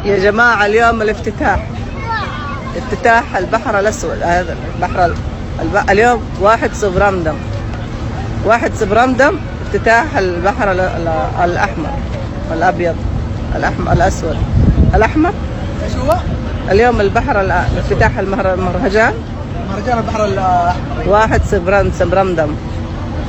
يا جماعة اليوم الافتتاح، افتتاح البحر الأسود. هذا البحر اليوم 1 سبرمدم، 1 سبرمدم افتتاح البحر الأحمر الأبيض الأحمر الأسود الأحمر. ايش هو؟ اليوم البحر افتتاح المهرجان، مهرجان البحر الأحمر. 1 سبرمدم،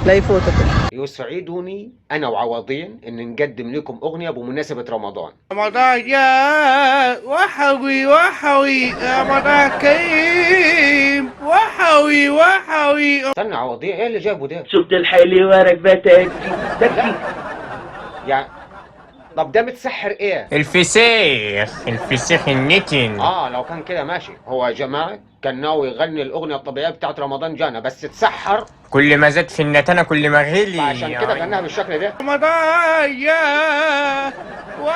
لا يفوتكم. يسعدني أنا وعوضين إن نقدم لكم أغنية بمناسبة رمضان. رمضان جاء وحوي وحوي، رمضان كريم وحوي وحوي. استنى عوضين، إيه اللي جابه ده؟ شفت الحلوة راكبة تاكسي تاكسي. يعني طب ده متسحر إيه؟ الفسيخ النتن. لو كان كده ماشي. هو يا جماعة كان ناوي يغني الأغنية الطبيعية بتاعت رمضان جانا، بس اتسحر. كل ما زاد في النتنة كل ما غلي، عشان كده غناها بالشكل ده. رمضان جاء.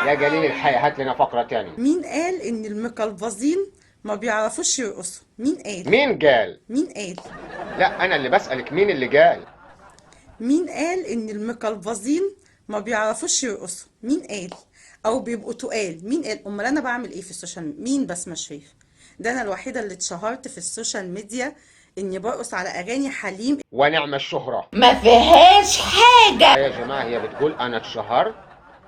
يا جليل الحي، هات لنا فقرة تاني. مين قال ان المقلبزين ما بيعرفوش يرقصوا؟ مين قال؟ مين قال؟ مين قال؟ لا أنا اللي بسألك، مين اللي قال؟ مين قال ان المقلبزين ما بيعرفوش يرقصوا؟ مين قال؟ او بيبقوا تقال؟ مين قال؟ امال انا بعمل ايه في السوشيال مين بس مش شايف؟ ده انا الوحيده اللي اتشهرت في السوشيال ميديا اني برقص على اغاني حليم. ونعم الشهرة ما فيهاش حاجة. يا جماعة. هي بتقول أنا اتشهرت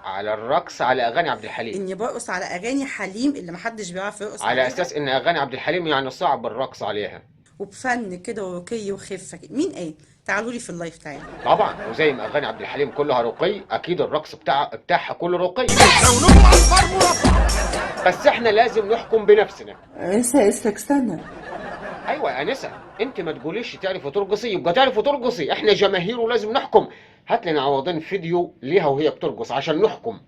على الرقص على أغاني عبد الحليم، اني برقص على اغاني حليم اللي محدش بيعرف يرقص على عليها، أساس إن أغاني عبد الحليم يعني صعب الرقص عليها، وبفن كده ورقي وخفه كده. مين قال؟ تعالوا لي في اللايف تعالوا. طبعا. وزي ما أغاني عبد الحليم كلها رقي، أكيد الرقص بتاعها كله رقي. بس إحنا لازم نحكم بنفسنا. استنى. أيوة يا أنسة، أنت ما تقوليش تعرفي ترقصي يبقى تعرفي ترقصي، إحنا جماهير ولازم نحكم. هات لنا عوضين فيديو ليها وهي بترقص عشان نحكم.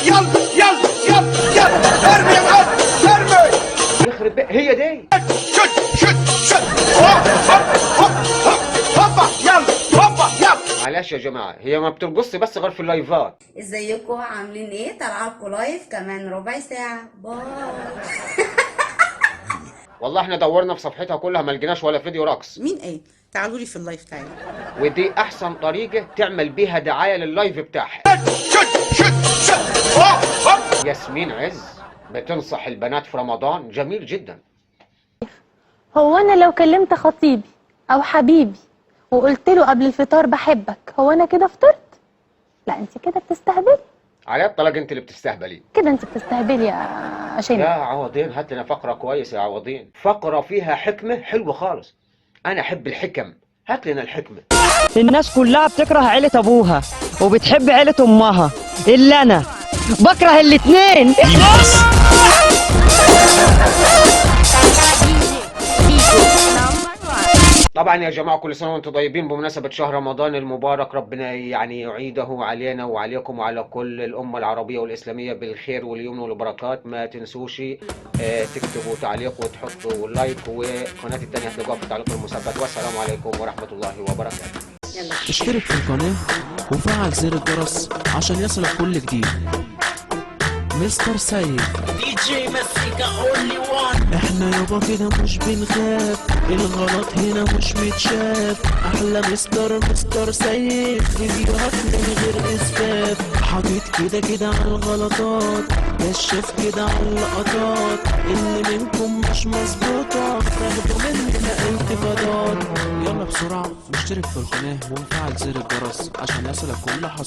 يلا يلا يلا يلا ارمي يا عم ارمي. يخرب بقى، هي دي. شد هوب هوب هوب هوبا يلا هوبا يلا. معلش يا جماعة، هي ما بترقصش بس غير في اللايفات. ازيكم عاملين ايه؟ طالعه لايف كمان ربع ساعة. باي. والله احنا دورنا في صفحتها كلها ما لقيناش ولا فيديو رقص. مين قال؟ تعالوا لي في اللايف تعالوا. ودي احسن طريقة تعمل بيها دعاية لللايف بتاعها. شد هوب هوب. ياسمين عز بتنصح البنات في رمضان، جميل جدا. هو انا لو كلمت خطيبي او حبيبي وقلت له قبل الفطار بحبك، هو انا كده فطرت؟ لا انت كده بتستهبلي. على الطلاق انت اللي بتستهبلي كده انت بتستهبلي يا شيماء. يا عوضين. هات لنا فقرة كويسة يا عوضين، فقرة فيها حكمة حلوة خالص. انا احب الحكم، هات لنا الحكمة. الناس كلها بتكره عيلة ابوها وبتحب عيلة امها، الا انا بكره الاتنين. طبعا يا جماعة كل سنة وانتم طيبين بمناسبة شهر رمضان المبارك. ربنا يعني يعيده علينا وعليكم وعلى كل الأمة العربية والإسلامية بالخير واليمن والبركات. ما تنسوش تكتبوا تعليق وتحطوا لايك، وقناة التانية هتلاقوها في التعليق المثبت. والسلام عليكم ورحمة الله وبركاته. اشترك في القناة وفعل زر الجرس عشان يصلك كل جديد. مستر سيد دي جي مزيكا اونلي وان. احنا يابا كده مش بنخاف، الغلط هنا مش متشاف. احلى مستر سيد، فيديوهات من غير اسفاف. حاطط كده على الغلطات، كشف كده على اللقطات اللي منكم مش مظبوطه، تاخدوا مننا انتقادات. يلا بسرعة نشترك في القناة ونفعل زر الجرس عشان يصلك كل حصة.